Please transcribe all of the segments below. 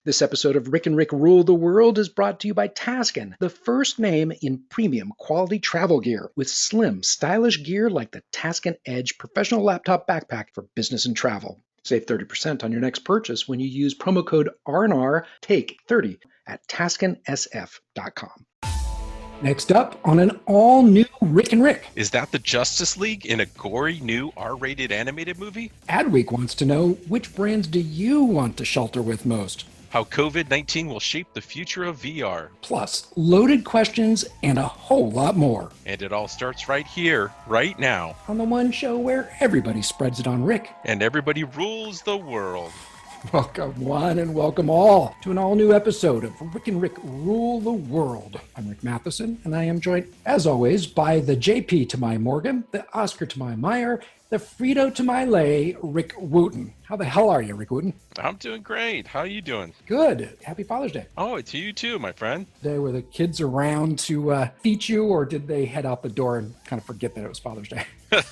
This episode of Rick and Rick Rule the World is brought to you by Taskin, the first name in premium quality travel gear, with slim, stylish gear like the Taskin Edge professional laptop backpack for business and travel. Save 30% on your next purchase when you use promo code RNR TAKE 30 at TaskinSF.com. Next up on an all-new Rick and Rick. Is that the Justice League in a gory new R-rated animated movie? ADWEEK wants to know, which brands do you want to shelter with most? How COVID-19 will shape the future of VR. Plus, loaded questions and a whole lot more. And it all starts right here, right now. On the one show where everybody spreads it on Rick. And everybody rules the world. Welcome one and welcome all to an all-new episode of Rick and Rick Rule the World. I'm Rick Matheson, and I am joined, as always, by the JP to my Morgan, the Oscar to my Meyer, the Frito to my Lay, Rick Wooten. How the hell are you, Rick Wooten? I'm doing great. How are you doing? Good. Happy Father's Day. Oh, to you too, my friend. Day were the kids around to feed you, or did they head out the door and kind of forget that it was Father's Day?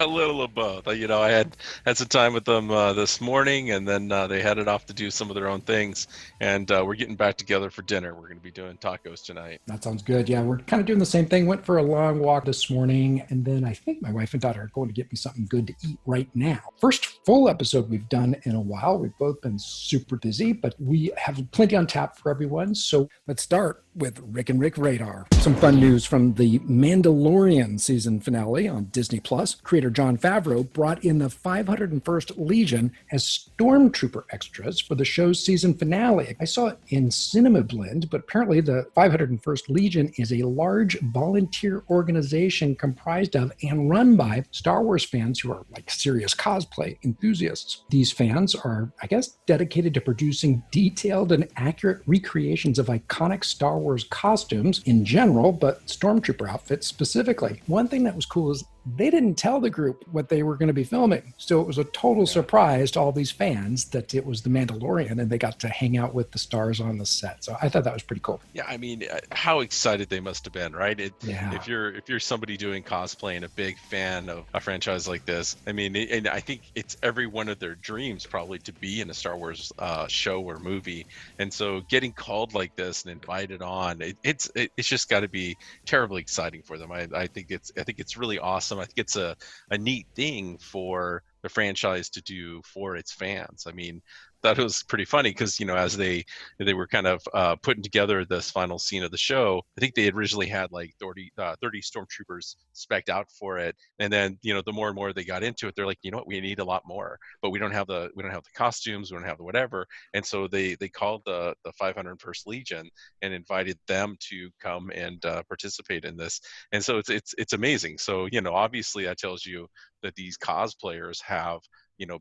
A little of both. I had some time with them this morning, and then they headed off to do some of their own things. And we're getting back together for dinner. We're going to be doing tacos tonight. That sounds good. Yeah, we're kind of doing the same thing. Went for a long walk this morning, and then I think my wife and daughter are going to get me something good to eat right now. First full episode we've done in a while. We've both been super busy, but we have plenty on tap for everyone. So let's start with Rick and Rick Radar. Some fun news from the Mandalorian season finale on Disney+. Creator Jon Favreau brought in the 501st Legion as stormtrooper extras for the show's season finale. I saw it in Cinema Blend, but apparently the 501st Legion is a large volunteer organization comprised of and run by Star Wars fans who are like serious cosplay enthusiasts. These fans are, I guess, dedicated to producing detailed and accurate recreations of iconic Star Wars costumes in general, but stormtrooper outfits specifically. One thing that was cool is they didn't tell the group what they were going to be filming. So it was a total surprise to all these fans that it was The Mandalorian and they got to hang out with the stars on the set. So I thought that was pretty cool. Yeah, I mean, how excited they must have been, right? Yeah. If you're somebody doing cosplay and a big fan of a franchise like this, I mean, and I think it's every one of their dreams probably to be in a Star Wars show or movie. And so getting called like this and invited on, it's just got to be terribly exciting for them. I think it's really awesome. I think it's a neat thing for the franchise to do for its fans. I mean, that was pretty funny because, as they were kind of putting together this final scene of the show, I think they had originally had like 30 stormtroopers spec'd out for it. And then, the more and more they got into it, they're like, you know what, we need a lot more, but we don't have the costumes, we don't have the whatever. And so they called the 501st Legion and invited them to come and participate in this. And so it's amazing. So, obviously that tells you that these cosplayers have,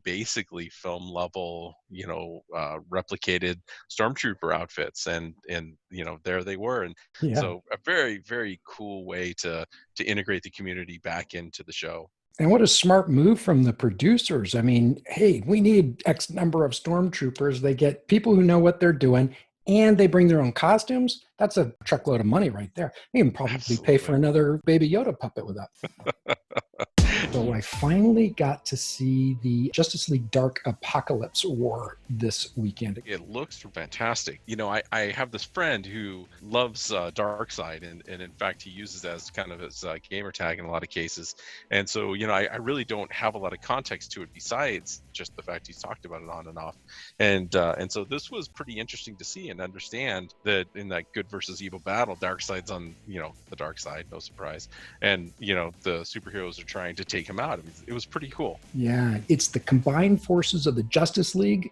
basically film level, replicated stormtrooper outfits, and there they were. And so a very, very cool way to integrate the community back into the show. And what a smart move from the producers. I mean, hey, we need X number of stormtroopers. They get people who know what they're doing, and they bring their own costumes. That's a truckload of money right there. They can probably pay for another Baby Yoda puppet with that. So I finally got to see the Justice League Dark Apocalypse War this weekend. It looks fantastic. I have this friend who loves Darkseid, and in fact, he uses that as kind of his gamer tag in a lot of cases. And so, I really don't have a lot of context to it besides just the fact he's talked about it on and off. And so this was pretty interesting to see and understand that in that good versus evil battle, Darkseid's on, the dark side, no surprise. And, the superheroes are trying to take him out. It was pretty cool. Yeah, it's the combined forces of the Justice League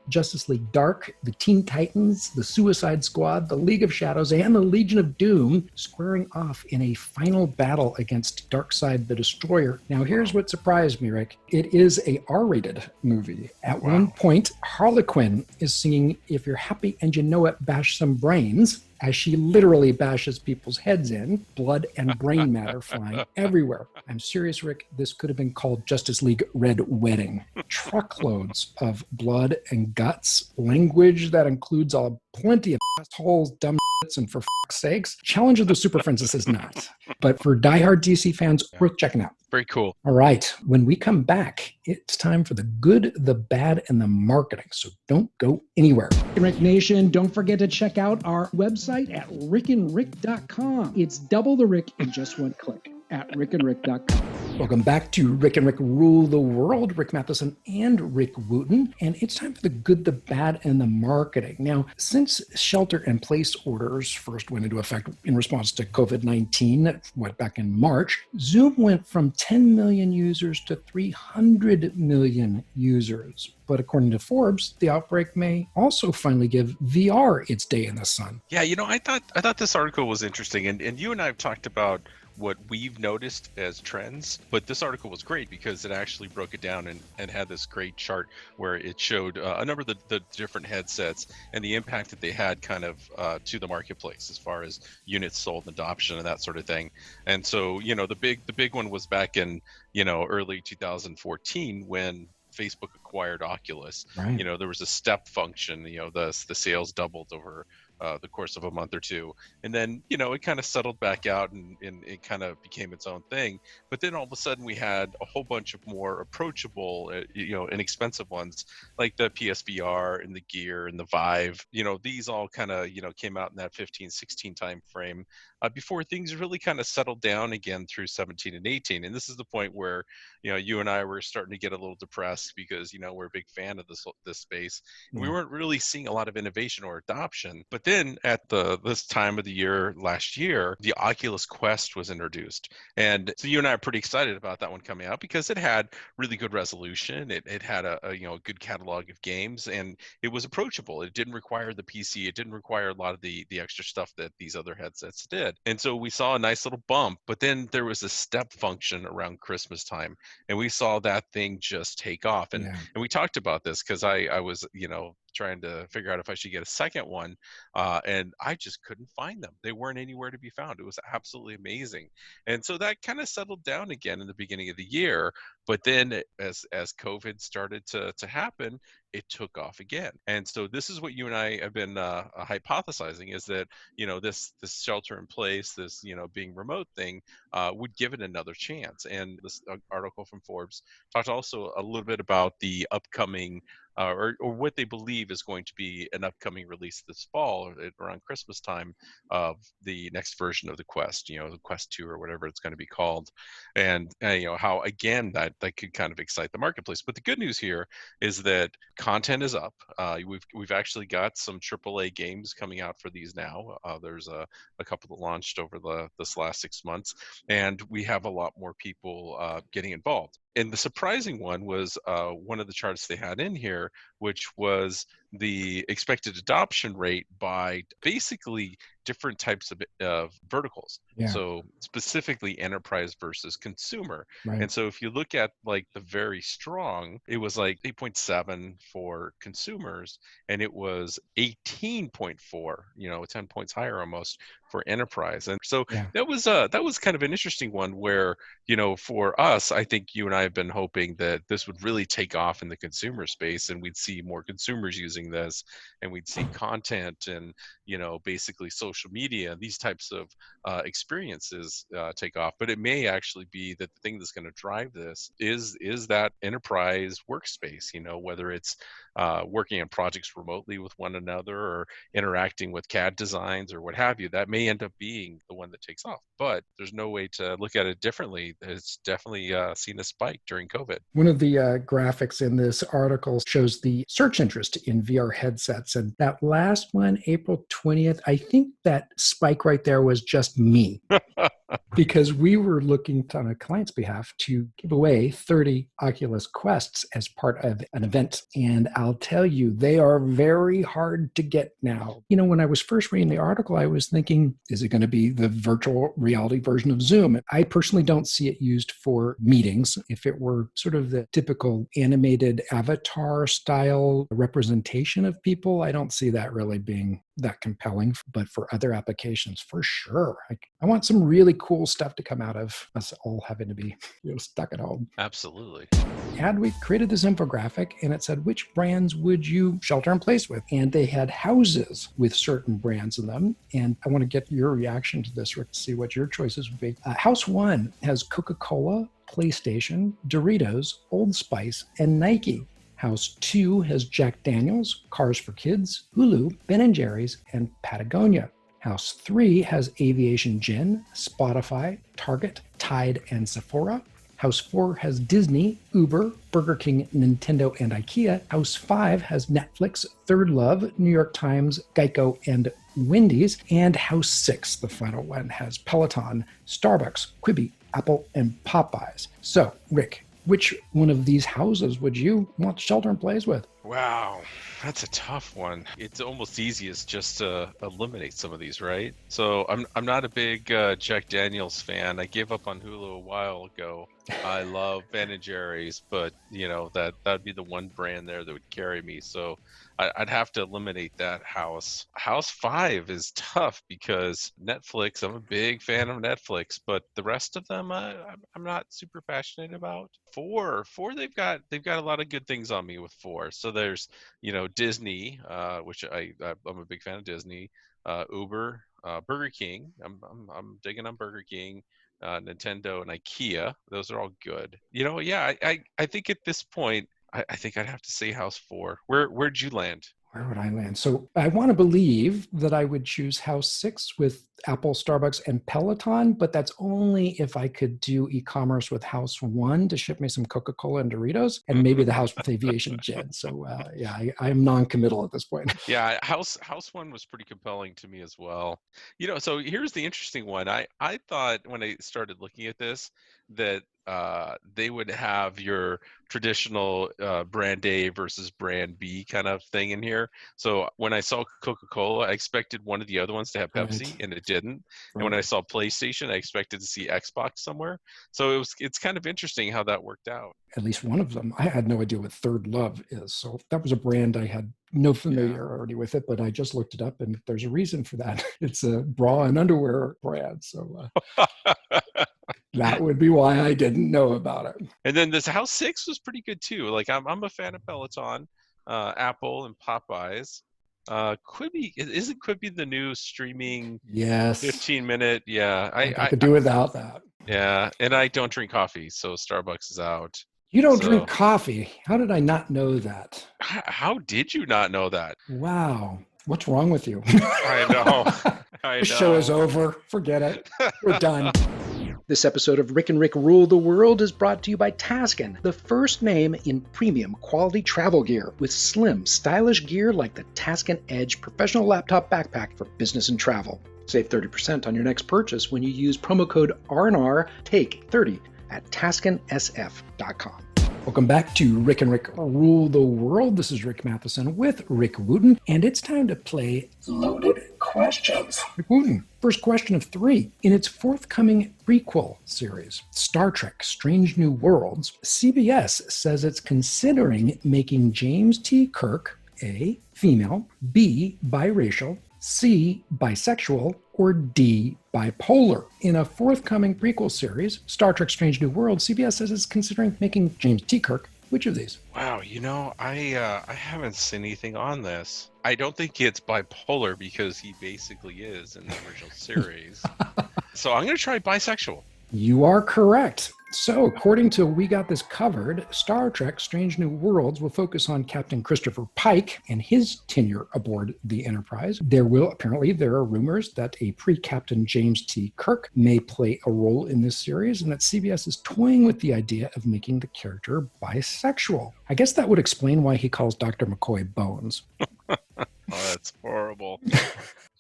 Dark, the Teen Titans, the Suicide Squad, the League of Shadows, and the Legion of Doom squaring off in a final battle against Darkseid the Destroyer. Now, here's what surprised me, Rick. It is a R-rated movie. At one point, Harley Quinn is singing "If You're Happy and You Know It, Bash Some Brains," as she literally bashes people's heads in, blood and brain matter flying everywhere. I'm serious, Rick. This could have been called Justice League Red Wedding. Truckloads of blood and guts, language that includes plenty of assholes, dumb and for fuck's sakes, Challenge of the Super Friends, this is not. But for diehard DC fans, worth checking out. Very cool. All right. When we come back, it's time for the good, the bad, and the marketing. So don't go anywhere. Rick Nation, don't forget to check out our website at rickandrick.com. It's double the Rick in just one click at rickandrick.com. Welcome back to Rick and Rick Rule the World. Rick Matheson and Rick Wooten. And it's time for the good, the bad, and the marketing. Now, since shelter-in-place orders first went into effect in response to COVID-19, back in March, Zoom went from 10 million users to 300 million users. But according to Forbes, the outbreak may also finally give VR its day in the sun. Yeah, I thought this article was interesting, and you and I have talked about what we've noticed as trends, but this article was great because it actually broke it down and had this great chart where it showed a number of the different headsets and the impact that they had kind of to the marketplace as far as units sold and adoption and that sort of thing. And so, the big one was back in, early 2014 when Facebook acquired Oculus. Right. There was a step function, the sales doubled over the course of a month or two. And then, it kind of settled back out and it kind of became its own thing. But then all of a sudden we had a whole bunch of more approachable, inexpensive ones like the PSVR and the Gear and the Vive. These all kind of, came out in that 15-16 time frame before things really kind of settled down again through 17 and 18. And this is the point where, you and I were starting to get a little depressed because, we're a big fan of this space. And we weren't really seeing a lot of innovation or adoption. But then at this time of the year last year, the Oculus Quest was introduced. And so you and I are pretty excited about that one coming out because it had really good resolution. It had a good catalog of games, and it was approachable. It didn't require the PC. It didn't require a lot of the extra stuff that these other headsets did. And so we saw a nice little bump, but then there was a step function around Christmas time, and we saw that thing just take off. And we talked about this because I was, trying to figure out if I should get a second one, and I just couldn't find them. They weren't anywhere to be found. It was absolutely amazing. And so that kind of settled down again in the beginning of the year. But then as COVID started to happen, it took off again. And so this is what you and I have been hypothesizing, is that, this shelter in place, this, being remote thing would give it another chance. And this article from Forbes talked also a little bit about the upcoming or what they believe is going to be an upcoming release this fall around Christmas time of the next version of the Quest, the Quest 2 or whatever it's going to be called. And, how, again, that could kind of excite the marketplace. But the good news here is that content is up. We've actually got some AAA games coming out for these now. There's a couple that launched over this last 6 months, and we have a lot more people getting involved. And the surprising one was one of the charts they had in here, which was the expected adoption rate by basically different types of verticals. Yeah. So specifically enterprise versus consumer. Right. And so if you look at like the very strong, it was like 8.7 for consumers, and it was 18.4, 10 points higher almost for enterprise. And so that was kind of an interesting one where, for us, I think you and I have been hoping that this would really take off in the consumer space and we'd see more consumers using this, and we'd see content and, basically social media, these types of experiences take off. But it may actually be that the thing that's going to drive this is that enterprise workspace, whether it's working on projects remotely with one another or interacting with CAD designs or what have you. That may end up being the one that takes off. But there's no way to look at it differently. It's definitely seen a spike during COVID. One of the graphics in this article shows the search interest in VR headsets. And that last one, April 20th, I think that spike right there was just me. Because we were looking on a client's behalf to give away 30 Oculus Quests as part of an event. And I'll tell you, they are very hard to get now. When I was first reading the article, I was thinking, is it going to be the virtual reality version of Zoom? I personally don't see it used for meetings. If it were sort of the typical animated avatar style representation of people, I don't see that really being that compelling, but for other applications, for sure. I want some really cool stuff to come out of us all having to be stuck at home. Absolutely. ADWEEK created this infographic, and it said, which brands would you shelter in place with? And they had houses with certain brands in them. And I want to get your reaction to this, Rick, to see what your choices would be. House 1 has Coca-Cola, PlayStation, Doritos, Old Spice, and Nike. House 2 has Jack Daniels, Cars for Kids, Hulu, Ben & Jerry's, and Patagonia. House 3 has Aviation Gin, Spotify, Target, Tide, and Sephora. House 4 has Disney, Uber, Burger King, Nintendo, and IKEA. House 5 has Netflix, Third Love, New York Times, Geico, and Wendy's. And House 6, the final one, has Peloton, Starbucks, Quibi, Apple, and Popeyes. So, Rick, which one of these houses would you want to shelter in place with? Wow, that's a tough one. It's almost easiest just to eliminate some of these, right? So I'm not a big Jack Daniels fan. I gave up on Hulu a while ago. I love Ben & Jerry's, but that'd be the one brand there that would carry me. So I'd have to eliminate that house. House 5 is tough because Netflix, I'm a big fan of Netflix, but the rest of them I'm not super passionate about. 4, they've got a lot of good things on me with 4. So there's Disney, which I'm a big fan of Disney, Uber, Burger King. I'm digging on Burger King. Nintendo and IKEA, those are all good. I think at this point, I think I'd have to say House 4. Where'd you land? Where would I land? So I want to believe that I would choose House 6 with Apple, Starbucks, and Peloton, but that's only if I could do e-commerce with House 1 to ship me some Coca-Cola and Doritos, and maybe the house with Aviation Gin. So I am non-committal at this point. Yeah, House 1 was pretty compelling to me as well. So here's the interesting one. I thought when I started looking at this that they would have your traditional brand A versus brand B kind of thing in here. So when I saw Coca-Cola, I expected one of the other ones to have Pepsi, right, and it didn't. Right. And when I saw PlayStation, I expected to see Xbox somewhere. So it's kind of interesting how that worked out. At least one of them. I had no idea what Third Love is. So that was a brand I had no familiarity with it, but I just looked it up and there's a reason for that. It's a bra and underwear brand. So that would be why I didn't know about it. And then this House 6 was pretty good too. Like I'm a fan of Peloton, Apple, and Popeyes. Quibi, isn't Quibi the new streaming? Yes. 15-minute. Yeah. I could do without that. Yeah. And I don't drink coffee, so Starbucks is out. You don't drink coffee. How did I not know that? How did you not know that? Wow. What's wrong with you? I know. The show is over. Forget it. We're done. This episode of Rick and Rick Rule the World is brought to you by Taskin, the first name in premium quality travel gear with slim, stylish gear like the Taskin Edge professional laptop backpack for business and travel. Save 30% on your next purchase when you use promo code RNR TAKE 30 at TaskinSF.com. Welcome back to Rick and Rick Rule the World. This is Rick Matheson with Rick Wooten, and it's time to play Loaded Questions. Rick Wooten, first question of 3. In its forthcoming prequel series, Star Trek Strange New Worlds, CBS says it's considering making James T. Kirk A, female, B, biracial, C, bisexual, or D, bipolar. In a forthcoming prequel series, Star Trek Strange New World, CBS says it's considering making James T. Kirk. Which of these? Wow, I haven't seen anything on this. I don't think it's bipolar because he basically is in the original series. So I'm going to try bisexual. You are correct. So, according to We Got This Covered, Star Trek Strange New Worlds will focus on Captain Christopher Pike and his tenure aboard the Enterprise. There are rumors that a pre-Captain James T. Kirk may play a role in this series, and that CBS is toying with the idea of making the character bisexual. I guess that would explain why he calls Dr. McCoy Bones. Oh, that's horrible.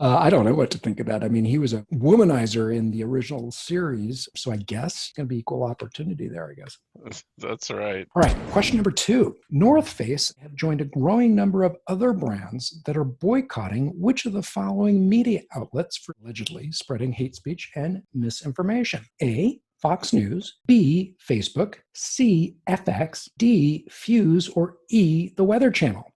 I don't know what to think of that. I mean, he was a womanizer in the original series, so I guess it's going to be equal opportunity there, I guess. That's right. All right, question number 2. North Face have joined a growing number of other brands that are boycotting which of the following media outlets for allegedly spreading hate speech and misinformation? A, Fox News, B, Facebook, C, FX, D, Fuse, or E, the Weather Channel.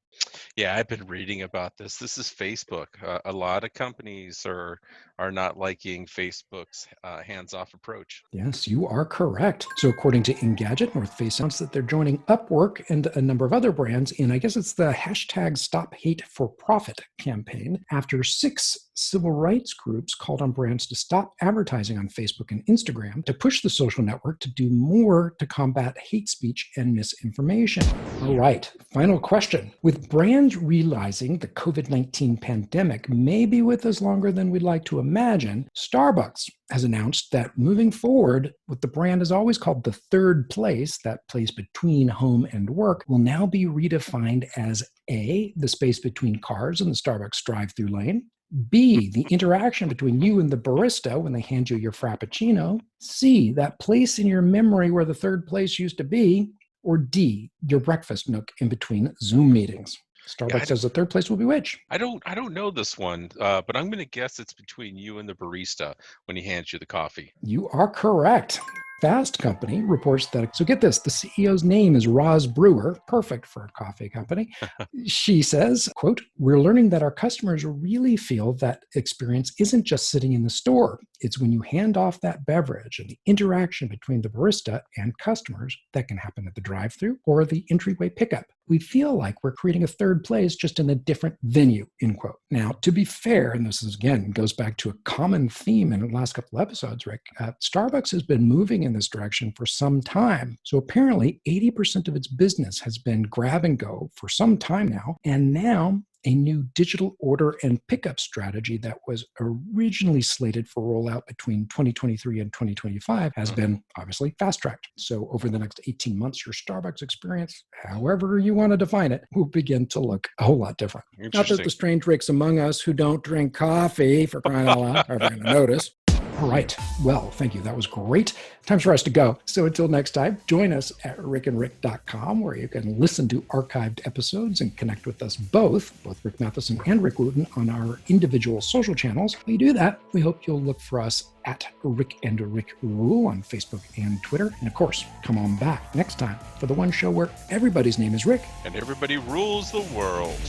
Yeah, I've been reading about this. This is Facebook. A lot of companies are not liking Facebook's hands-off approach. Yes, you are correct. So, according to Engadget, North Face announced that they're joining Upwork and a number of other brands in, I guess it's the hashtag Stop Hate for Profit campaign, after 6 civil rights groups called on brands to stop advertising on Facebook and Instagram to push the social network to do more to combat hate speech and misinformation. All right, final question. With brands realizing the COVID-19 pandemic may be with us longer than we'd like to imagine, Starbucks has announced that moving forward, what the brand has always called the third place, that place between home and work, will now be redefined as A, the space between cars in the Starbucks drive-through lane, B, the interaction between you and the barista when they hand you your Frappuccino, C, that place in your memory where the third place used to be, or D, your breakfast nook in between Zoom meetings. Yeah, Starbucks says the third place will be which? I don't know this one, but I'm going to guess it's between you and the barista when he hands you the coffee. You are correct. Fast Company reports that, so get this, the CEO's name is Roz Brewer, perfect for a coffee company. She says, quote, "We're learning that our customers really feel that experience isn't just sitting in the store. It's when you hand off that beverage and the interaction between the barista and customers that can happen at the drive-thru or the entryway pickup. We feel like we're creating a third place just in a different venue," end quote. Now, to be fair, and this is again goes back to a common theme in the last couple of episodes, Rick, Starbucks has been moving in this direction for some time. So apparently 80% of its business has been grab and go for some time now. And now a new digital order and pickup strategy that was originally slated for rollout between 2023 and 2025 has been obviously fast-tracked. So over the next 18 months, your Starbucks experience, however you want to define it, will begin to look a whole lot different. Not that the strange rakes among us who don't drink coffee, for crying out loud, are going to notice. All right. Well, thank you. That was great. Time for us to go. So until next time, join us at rickandrick.com, where you can listen to archived episodes and connect with us both Rick Matheson and Rick Wooten, on our individual social channels. When you do that, we hope you'll look for us at Rick and Rick Rule on Facebook and Twitter. And of course, come on back next time for the one show where everybody's name is Rick. And everybody rules the world.